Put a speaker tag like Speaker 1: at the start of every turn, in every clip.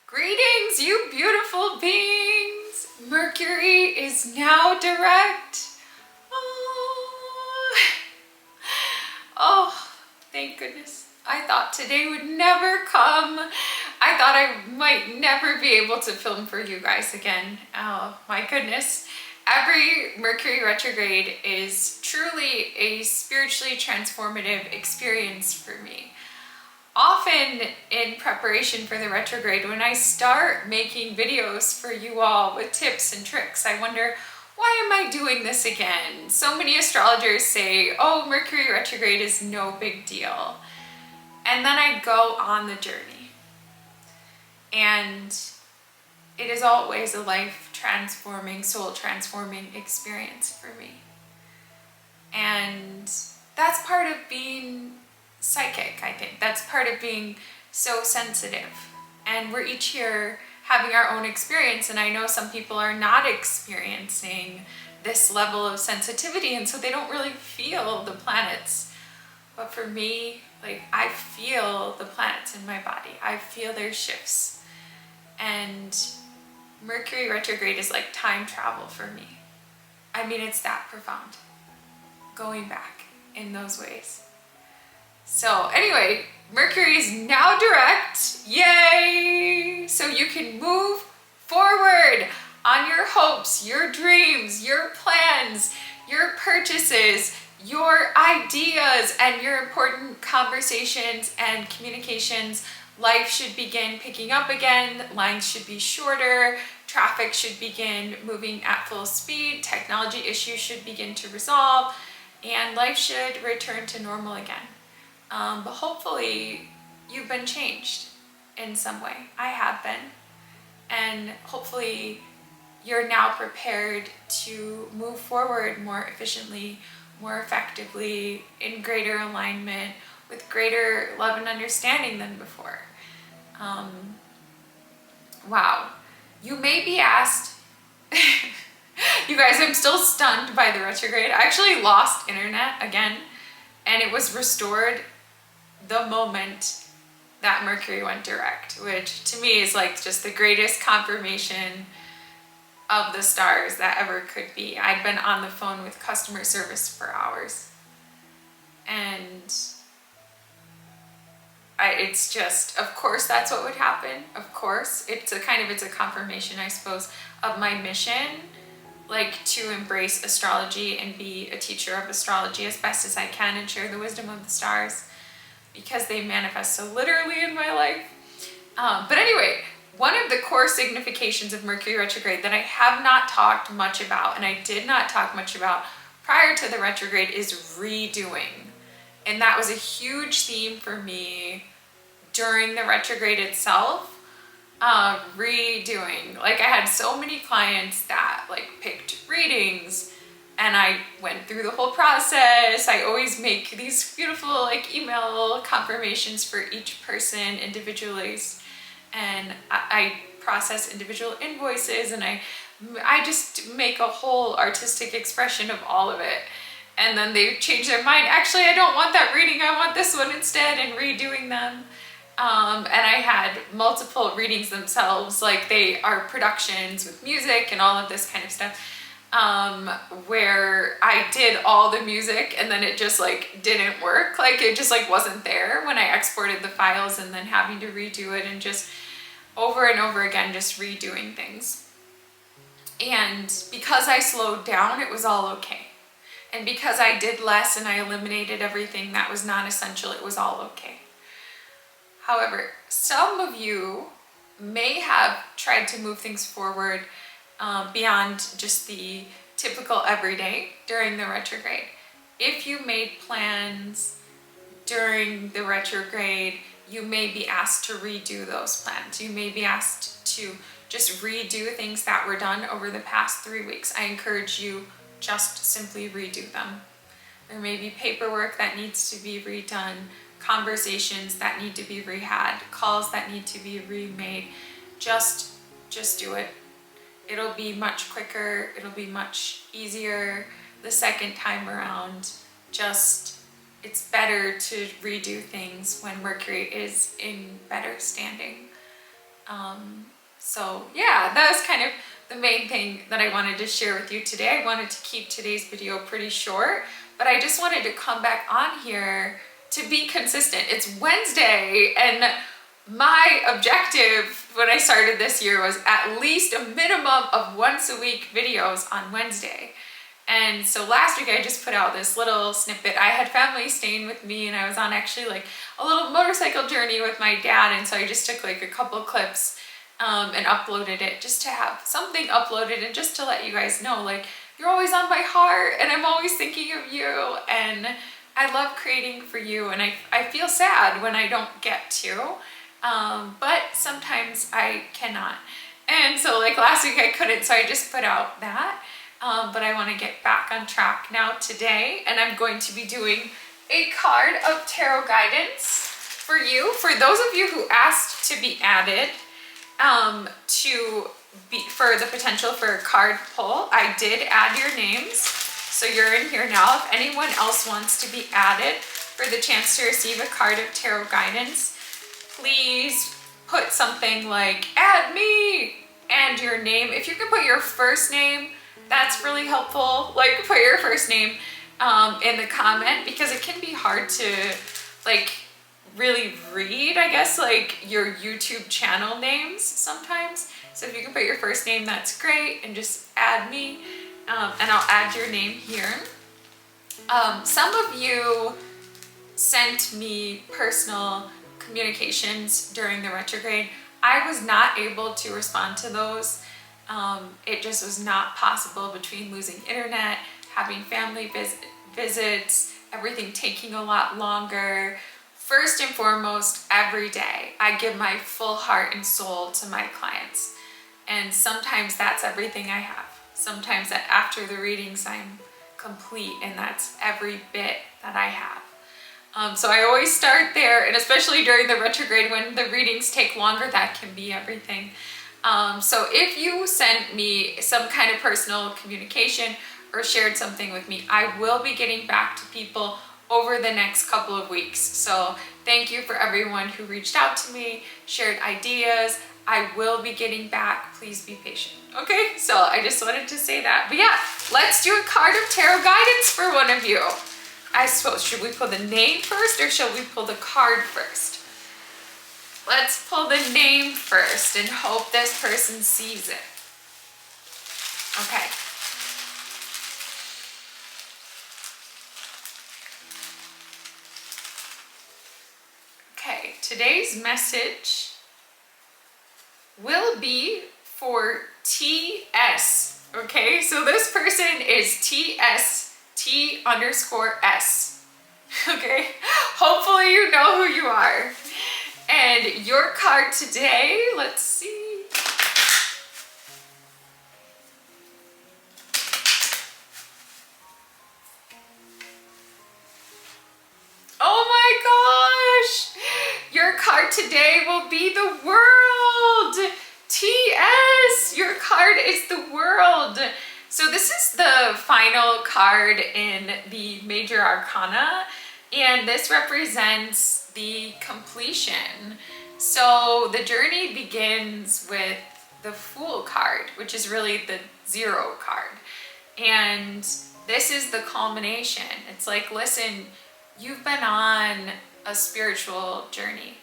Speaker 1: Greetings, you beautiful beings! Mercury is now direct. Oh, oh, thank goodness. I thought today would never come. I thought I might never be able to film for you guys again. Oh my goodness. Every Mercury retrograde is truly a spiritually transformative experience for me. Often in preparation for the retrograde, when I start making videos for you all with tips and tricks, I wonder, why am I doing this again? So many astrologers say, oh, Mercury retrograde is no big deal. And then I go on the journey. And it is always a life-transforming, soul-transforming experience for me. And that's part of being psychic, I think. That's part of being so sensitive. And we're each here having our own experience, and I know some people are not experiencing this level of sensitivity, and so they don't really feel the planets. But for me, like, I feel the planets in my body. I feel their shifts. And Mercury retrograde is like time travel for me. I mean, it's that profound. Going back in those ways. So anyway, Mercury is now direct, yay! So you can move forward on your hopes, your dreams, your plans, your purchases, your ideas, and your important conversations and communications. Life should begin picking up again, lines should be shorter, traffic should begin moving at full speed, technology issues should begin to resolve, and life should return to normal again. But hopefully you've been changed in some way. I have been. And hopefully you're now prepared to move forward more efficiently, more effectively, in greater alignment, with greater love and understanding than before. Wow. You may be asked, you guys, I'm still stunned by the retrograde. I actually lost internet again, and it was restored the moment that Mercury went direct, which to me is like just the greatest confirmation of the stars that ever could be. I'd been on the phone with customer service for hours, and it's just, of course that's what would happen. Of course, it's a confirmation, I suppose, of my mission, like to embrace astrology and be a teacher of astrology as best as I can and share the wisdom of the stars, because they manifest so literally in my life. But anyway, one of the core significations of Mercury retrograde that I have not talked much about, and I did not talk much about prior to the retrograde, is redoing. And that was a huge theme for me during the retrograde itself. Redoing. Like, I had so many clients that like picked readings, and I went through the whole process. I always make these beautiful like email confirmations for each person individually, and I process individual invoices, and I just make a whole artistic expression of all of it. And then they change their mind. Actually, I don't want that reading. I want this one instead, and redoing them. And I had multiple readings themselves, like they are productions with music and all of this kind of stuff. Where I did all the music and then it just like didn't work. Like it just like wasn't there when I exported the files, and then having to redo it and just over and over again, just redoing things. And because I slowed down, it was all okay. And because I did less and I eliminated everything that was non-essential, it was all okay. However, some of you may have tried to move things forward beyond just the typical everyday during the retrograde. If you made plans during the retrograde, you may be asked to redo those plans. You may be asked to just redo things that were done over the past 3 weeks. I encourage you just simply redo them. There may be paperwork that needs to be redone, conversations that need to be rehabbed, calls that need to be remade. Just do it. It'll be much quicker, it'll be much easier the second time around. It's better to redo things when Mercury is in better standing. So yeah, that was kind of the main thing that I wanted to share with you today. I wanted to keep today's video pretty short, but I just wanted to come back on here to be consistent. It's Wednesday, and my objective when I started this year was at least a minimum of once a week videos on Wednesday. And so last week I just put out this little snippet. I had family staying with me, and I was on actually like a little motorcycle journey with my dad, and so I just took like a couple clips and uploaded it just to have something uploaded, and just to let you guys know, like, you're always on my heart and I'm always thinking of you, and I love creating for you, and I feel sad when I don't get to, but sometimes I cannot. And so like last week I couldn't, so I just put out that. But I want to get back on track now today, and I'm going to be doing a card of tarot guidance for you. For those of you who asked to be added for the potential for a card pull, I did add your names, so you're in here now. If anyone else wants to be added for the chance to receive a card of tarot guidance, please put something like "add me" and your name. If you can put your first name, that's really helpful. Like, put your first name in the comment, because it can be hard to like really read, I guess, like your YouTube channel names sometimes. So if you can put your first name, that's great, and just add me, and I'll add your name here. Some of you sent me personal communications during the retrograde. I was not able to respond to those. It just was not possible between losing internet, having family visits, everything taking a lot longer. First and foremost, every day I give my full heart and soul to my clients. And sometimes that's everything I have. Sometimes that after the readings I'm complete, and that's every bit that I have. So I always start there, and especially during the retrograde when the readings take longer, that can be everything. So if you sent me some kind of personal communication or shared something with me, I will be getting back to people over the next couple of weeks. So thank you for everyone who reached out to me, shared ideas. I will be getting back. Please be patient. Okay, so I just wanted to say that. But yeah, let's do a card of tarot guidance for one of you. I suppose, should we pull the name first, or shall we pull the card first? Let's pull the name first and hope this person sees it. Okay. Okay, today's message will be for TS. Okay, so this person is TS, T_S. Okay, hopefully you know who you are. And your card today, let's see. Oh my gosh! Your card today will be the World! TS! Your card is the World! So this is the final card in the Major Arcana, and this represents the completion. So the journey begins with the Fool card, which is really the 0 card. And this is the culmination. It's like, listen, you've been on a spiritual journey.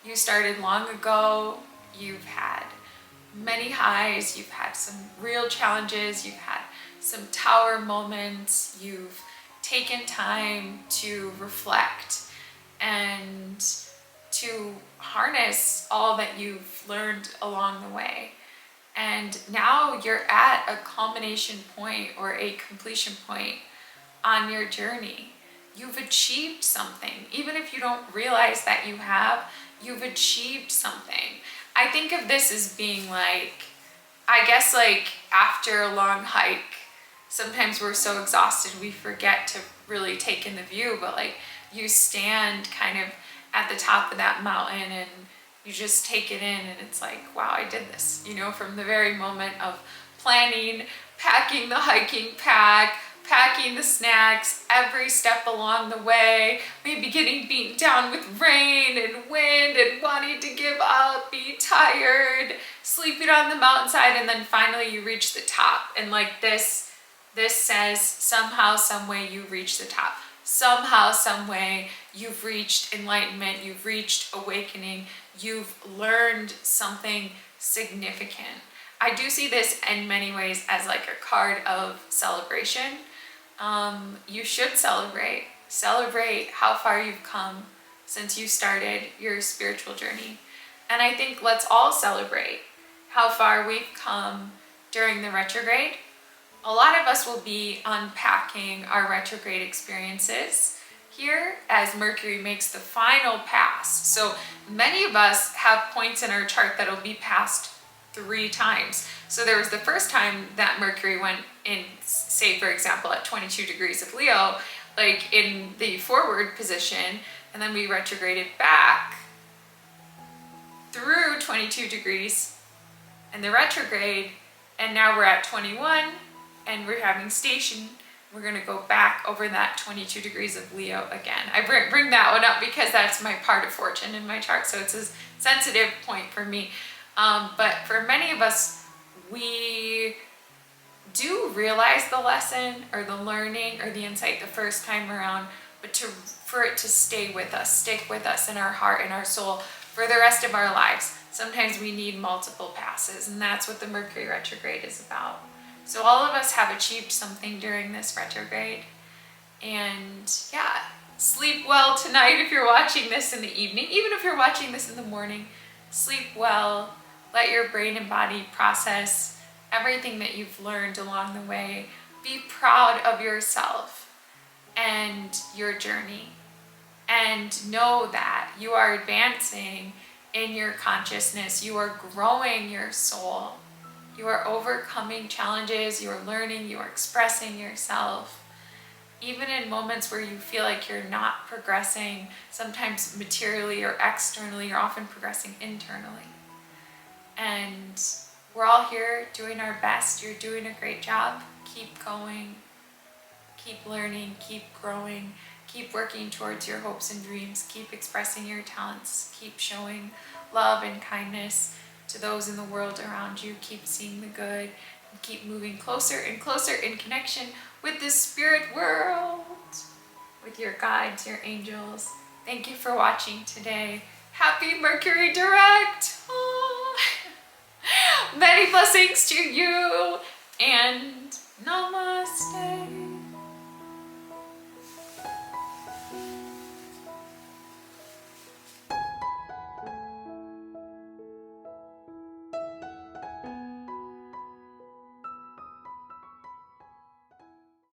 Speaker 1: You started long ago. You've had many highs. You've had some real challenges. You've had some tower moments. You've taken time to reflect and to harness all that you've learned along the way. And now you're at a culmination point or a completion point on your journey. You've achieved something. Even if you don't realize that you have, you've achieved something. I think of this as being like, I guess like after a long hike, sometimes we're so exhausted we forget to really take in the view, but like you stand kind of at the top of that mountain and you just take it in, and it's like, wow, I did this, you know, from the very moment of planning, packing the hiking pack, packing the snacks every step along the way, maybe getting beaten down with rain and wind and wanting to give up, be tired, sleeping on the mountainside, and then finally you reach the top. And like this says somehow, some way you reach the top. Somehow, some way you've reached enlightenment, you've reached awakening, you've learned something significant. I do see this in many ways as like a card of celebration. You should celebrate. Celebrate how far you've come since you started your spiritual journey. And I think let's all celebrate how far we've come during the retrograde. A lot of us will be unpacking our retrograde experiences here as Mercury makes the final pass. So many of us have points in our chart that'll be passed 3 times. So there was the first time that Mercury went in, say for example, at 22 degrees of Leo, like in the forward position, and then we retrograded back through 22 degrees and the retrograde, and now we're at 21 and we're having station. We're going to go back over that 22 degrees of Leo again. I bring that one up because that's my part of fortune in my chart, so it's a sensitive point for me. But for many of us, we do realize the lesson or the learning or the insight the first time around, but for it to stay with us, stick with us in our heart and our soul for the rest of our lives, sometimes we need multiple passes, and that's what the Mercury retrograde is about. So all of us have achieved something during this retrograde. And yeah, sleep well tonight if you're watching this in the evening. Even if you're watching this in the morning, sleep well. Let your brain and body process everything that you've learned along the way. Be proud of yourself and your journey. And know that you are advancing in your consciousness. You are growing your soul. You are overcoming challenges, you are learning, you are expressing yourself. Even in moments where you feel like you're not progressing, sometimes materially or externally, you're often progressing internally. And we're all here doing our best. You're doing a great job. Keep going, keep learning, keep growing, keep working towards your hopes and dreams, keep expressing your talents, keep showing love and kindness to those in the world around you. Keep seeing the good and keep moving closer and closer in connection with the spirit world, with your guides, your angels. Thank you for watching today. Happy Mercury direct. Oh. Many blessings to you and namaste.